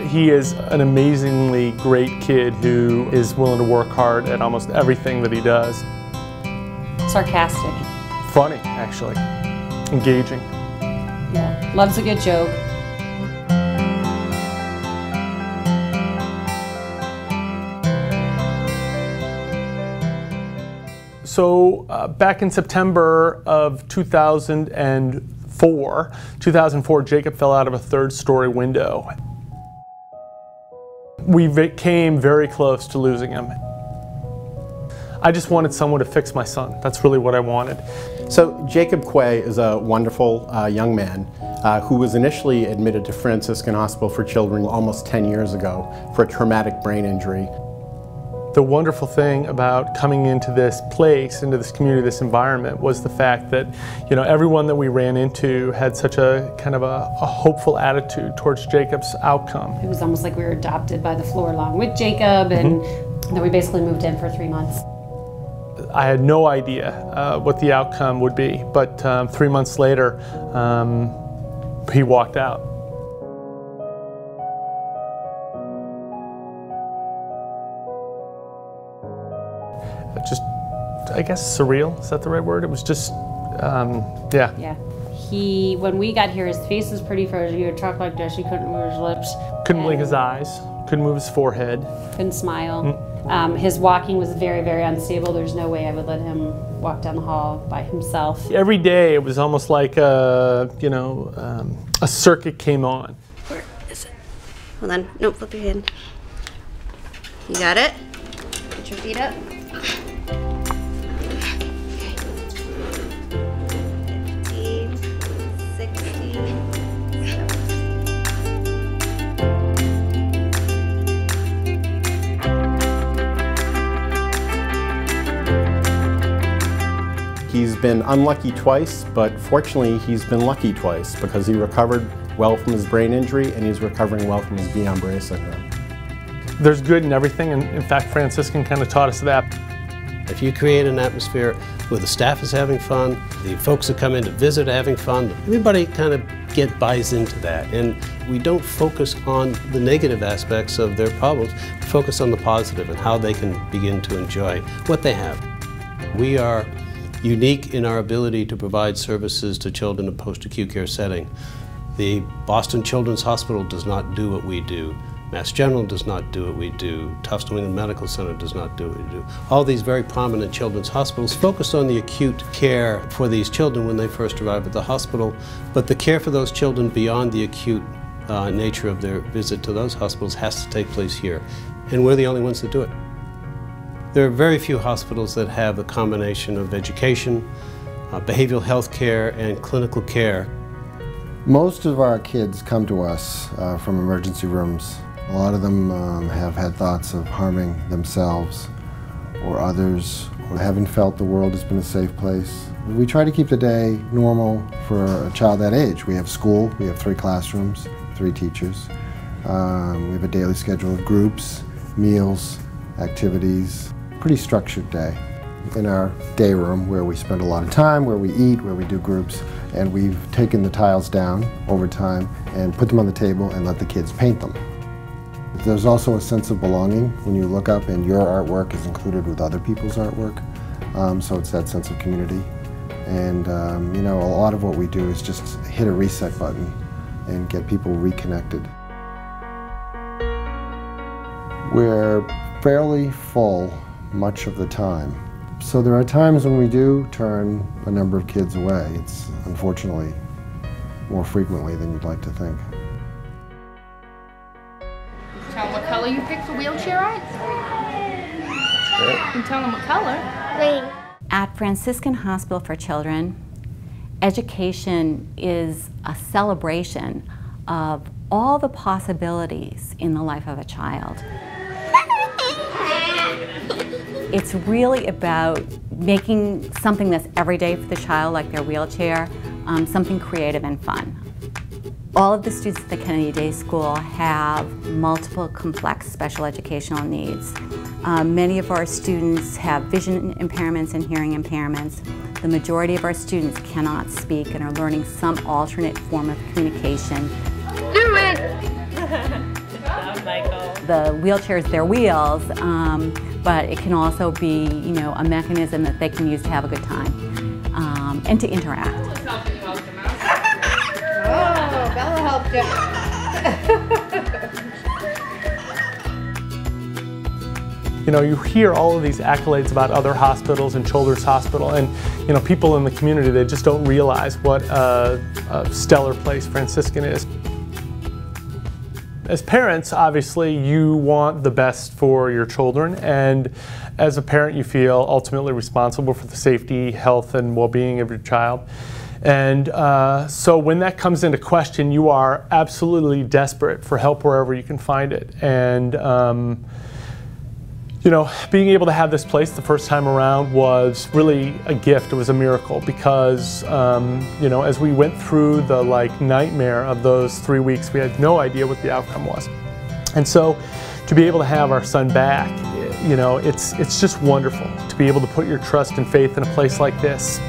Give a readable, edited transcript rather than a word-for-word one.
He is an amazingly great kid who is willing to work hard at almost everything that he does. Sarcastic. Funny, actually. Engaging. Yeah, loves a good joke. So back in September of 2004, Jacob fell out of a third-story window. We came very close to losing him. I just wanted someone to fix my son. That's really what I wanted. So Jacob Quay is a wonderful young man who was initially admitted to Franciscan Hospital for Children almost 10 years ago for a traumatic brain injury. The wonderful thing about coming into this place, into this community, this environment, was the fact that, you know, everyone that we ran into had such a kind of a hopeful attitude towards Jacob's outcome. It was almost like we were adopted by the floor along with Jacob, and then we basically moved in for 3 months. I had no idea what the outcome would be, but 3 months later, he walked out. Just, I guess, surreal, is that the right word? It was just, yeah. Yeah. When we got here, his face was pretty frozen. He would talk like this, he couldn't move his lips. Couldn't blink his eyes, couldn't move his forehead. Couldn't smile. His walking was very, very unstable. There's no way I would let him walk down the hall by himself. Every day it was almost like a circuit came on. Where is it? Hold on. Nope, flip your hand. You got it? Put your feet up. 15, 16, 17. He's been unlucky twice, but fortunately he's been lucky twice because he recovered well from his brain injury and he's recovering well from his Guillain-Barré syndrome. There's good in everything, and in fact Franciscan kind of taught us that. If you create an atmosphere where the staff is having fun, the folks that come in to visit are having fun, everybody kind of buys into that. And we don't focus on the negative aspects of their problems, we focus on the positive and how they can begin to enjoy what they have. We are unique in our ability to provide services to children in a post-acute care setting. The Boston Children's Hospital does not do what we do. Mass General does not do what we do. Tufts New England Medical Center does not do what we do. All these very prominent children's hospitals focus on the acute care for these children when they first arrive at the hospital, but the care for those children beyond the acute nature of their visit to those hospitals has to take place here, and we're the only ones that do it. There are very few hospitals that have a combination of education, behavioral health care, and clinical care. Most of our kids come to us from emergency rooms. A lot of them have had thoughts of harming themselves or others, or haven't felt the world has been a safe place. We try to keep the day normal for a child that age. We have school, we have 3 classrooms, 3 teachers. We have a daily schedule of groups, meals, activities, pretty structured day. In our day room where we spend a lot of time, where we eat, where we do groups, and we've taken the tiles down over time and put them on the table and let the kids paint them. There's also a sense of belonging when you look up and your artwork is included with other people's artwork, so it's that sense of community. And you know, a lot of what we do is just hit a reset button and get people reconnected. We're fairly full much of the time. So there are times when we do turn a number of kids away. It's unfortunately more frequently than you'd like to think. Tell them what color you picked for wheelchair rides? You can tell them what color. Green. At Franciscan Hospital for Children, education is a celebration of all the possibilities in the life of a child. It's really about making something that's everyday for the child, like their wheelchair, something creative and fun. All of the students at the Kennedy Day School have multiple complex special educational needs. Many of our students have vision impairments and hearing impairments. The majority of our students cannot speak and are learning some alternate form of communication. Do it! the wheelchairs their wheels, but it can also be, you know, a mechanism that they can use to have a good time and to interact. Oh, Bella helped you. You know, you hear all of these accolades about other hospitals and Children's Hospital, and you know, people in the community, they just don't realize what a stellar place Franciscan is. As parents, obviously, you want the best for your children, and as a parent, you feel ultimately responsible for the safety, health, and well-being of your child. And so when that comes into question, you are absolutely desperate for help wherever you can find it. And you know, being able to have this place the first time around was really a gift. It was a miracle because, you know, as we went through the nightmare of those 3 weeks, we had no idea what the outcome was. And so to be able to have our son back, you know, it's just wonderful to be able to put your trust and faith in a place like this.